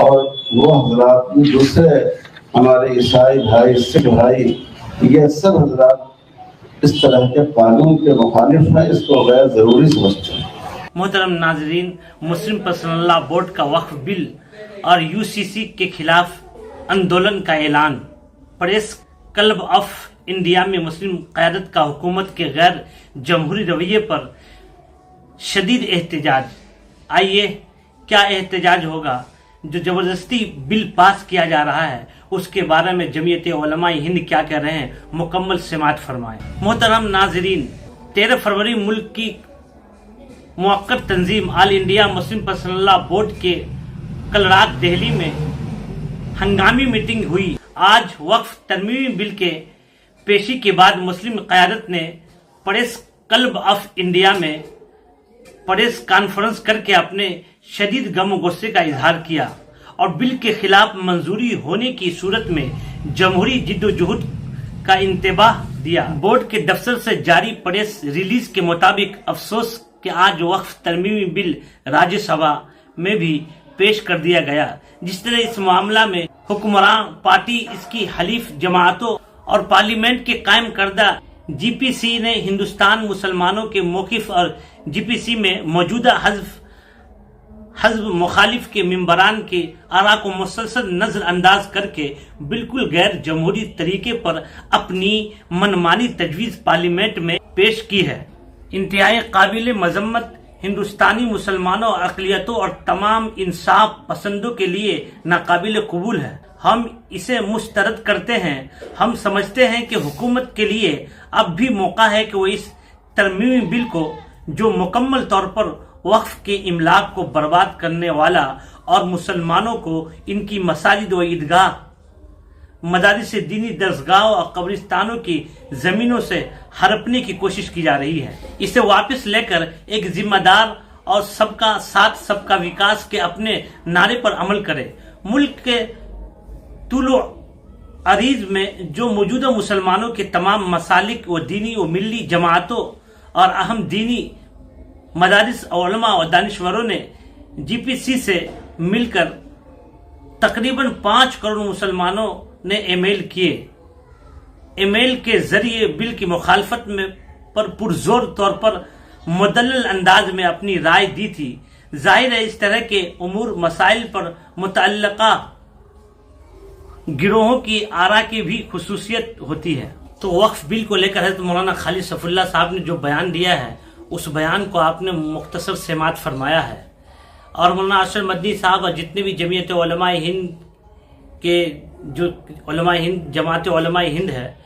और वो हजरात दूसरे हमारे ईसाई भाई, सिख भाई, ये सब हजरात इस तरह के कानून के मुखालिफ हैं, इसको गैर जरूरी समझते हैं। मोहतरम नाजरीन, मुस्लिम पर्सनल लॉ बोर्ड का वक्फ बिल और यूसीसी के खिलाफ आंदोलन का ऐलान। प्रेस क्लब ऑफ इंडिया में मुस्लिम क़यादत का हुकूमत के गैर जमहूरी रवैये पर शदीद एहतजाज। आइए, क्या एहतजाज होगा? जो ज़बरदस्ती बिल पास किया जा रहा है उसके बारे में जमीयत उलमाए हिंद क्या कह रहे हैं, मुकम्मल समाअत फरमाएं। मोहतरम नाजरीन, 13 फरवरी मुल्क की मुअक्कद तंजीम all India Muslim personal law board के कल रात दिल्ली में हंगामी मीटिंग हुई। आज वक्फ तरमीमी बिल के पेशी के बाद मुस्लिम क़यादत ने प्रेस क्लब ऑफ इंडिया में प्रेस कॉन्फ्रेंस करके अपने शदीद गम गुस्से का इजहार किया और बिल के खिलाफ मंजूरी होने की सूरत में जमहूरी जिद्दोजहद का इंतबाह दिया। बोर्ड के दफ्तर से जारी प्रेस रिलीज के मुताबिक अफसोस कि आज वक्फ तरमीमी बिल राज्यसभा में भी पेश कर दिया गया। जिस तरह इस मामला में हुक्मरान पार्टी, इसकी हलीफ जमातों और पार्लियामेंट के कायम करदा जीपीसी ने हिंदुस्तान मुसलमानों के मौकिफ और जीपीसी में मौजूदा हज़्ब मुखालिफ के मेंबरान के आरा को मुसलसल नजरअंदाज करके बिल्कुल गैर जमहूरी तरीके पर अपनी मनमानी तजवीज़ पार्लियामेंट में पेश की है। इंतहाई काबिल मजम्मत हिंदुस्तानी मुसलमानों, अक़लियतों और तमाम इंसाफ पसंदों के लिए नाकाबिल कबूल है। हम इसे मुस्तरद करते हैं। हम समझते हैं कि हुकूमत के लिए अब भी मौका है कि वो इस तरमीमी बिल को, जो मुकम्मल तौर पर वक्फ के इमलाक को बर्बाद करने वाला और मुसलमानों को इनकी मसाजिद व ईदगाह, मदारिस दीनी दरसगाह और कब्रिस्तानों की जमीनों से हड़पने की कोशिश की जा रही है, इसे वापस लेकर एक जिम्मेदार और सबका साथ सबका विकास के अपने नारे पर अमल करे। मुल्क के तुलो अरीज में जो मौजूदा मुसलमानों के तमाम मसालिक व दीनी व मिल्ली जमातों और अहम दीनी मदारिस उलमा और दानिश्वरों ने जीपीसी से मिलकर तकरीबन 5 करोड़ मुसलमानों ने ईमेल किए। ईमेल के जरिए बिल की मुखालफत में पर पुरजोर तौर पर मुदल्लल अंदाज में अपनी राय दी थी। जाहिर है, इस तरह के उमूर मसाइल पर मुतअल्लिका गिरोहों की आरा की भी खुसूसियत होती है। तो वक्फ बिल को लेकर है तो मौलाना खालिद सफुल्लाह साहब ने जो बयान दिया है, उस बयान को आपने मुख्तसर समाअत फरमाया है। और मौलाना अरशद मदनी साहब और जितने भी जमीयत उलमाए हिंद के जो उलमाए हिंद, जमात उलमाए हिंद है,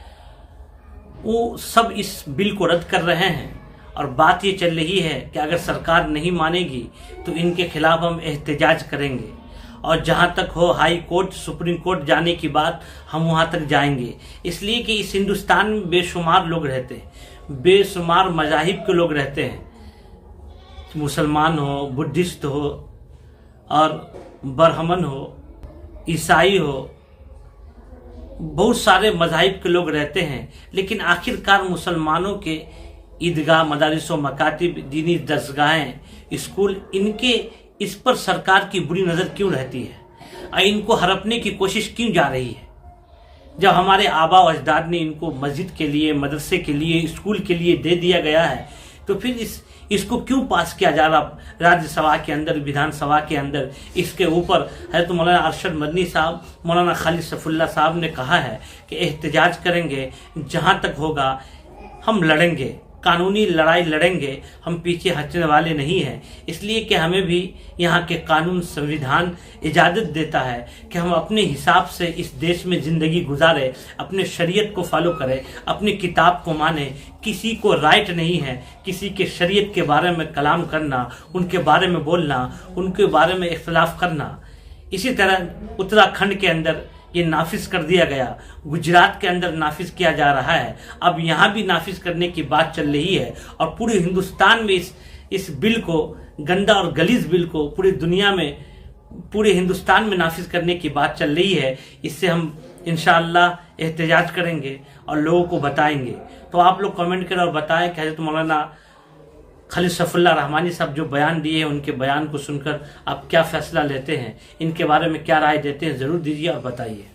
वो सब इस बिल को रद्द कर रहे हैं। और बात ये चल रही है कि अगर सरकार नहीं मानेगी तो इनके खिलाफ हम एहतजाज करेंगे और जहाँ तक हो हाई कोर्ट, सुप्रीम कोर्ट जाने की बात, हम वहाँ तक जाएंगे। इसलिए कि इस हिंदुस्तान में बेशुमार लोग रहते हैं, बेशुमार मजाहिब के लोग रहते हैं, मुसलमान हो, बुद्धिस्ट हो और बरहमन हो, ईसाई हो, बहुत सारे मजाहिब के लोग रहते हैं। लेकिन आखिरकार मुसलमानों के ईदगाह, मदारिस व मकातिब, दीनी दरसगाहें, स्कूल, इनके इस पर सरकार की बुरी नज़र क्यों रहती है और इनको हड़पने की कोशिश क्यों जा रही है? जब हमारे आबा व अजदाद ने इनको मस्जिद के लिए, मदरसे के लिए, स्कूल के लिए दे दिया गया है, तो फिर इसको क्यों पास किया जा रहा राज्यसभा के अंदर, विधानसभा के अंदर? इसके ऊपर है तो मौलाना अरशद मदनी साहब, मौलाना खालिद सफुल्लाह साहब ने कहा है कि एहतजाज करेंगे, जहाँ तक होगा हम लड़ेंगे, कानूनी लड़ाई लड़ेंगे, हम पीछे हटने वाले नहीं हैं। इसलिए कि हमें भी यहाँ के कानून, संविधान इजाज़त देता है कि हम अपने हिसाब से इस देश में ज़िंदगी गुजारें, अपने शरीयत को फॉलो करें, अपनी किताब को माने। किसी को राइट नहीं है किसी के शरीयत के बारे में कलाम करना, उनके बारे में बोलना, उनके बारे में इख्तलाफ करना। इसी तरह उत्तराखंड के अंदर ये नाफिज कर दिया गया, गुजरात के अंदर नाफिज किया जा रहा है, अब यहाँ भी नाफिज करने की बात चल रही है। और पूरे हिंदुस्तान में इस बिल को, गंदा और गलीज बिल को पूरी दुनिया में, पूरे हिंदुस्तान में नाफिज करने की बात चल रही है। इससे हम इंशाअल्लाह एहतजाज करेंगे और लोगों को बताएंगे। तो आप लोग कमेंट करें और बताएं कि हज़रत मौलाना खालिद सैफुल्लाह रहमानी साहब जो बयान दिए हैं, उनके बयान को सुनकर आप क्या फैसला लेते हैं, इनके बारे में क्या राय देते हैं, ज़रूर दीजिए और बताइए।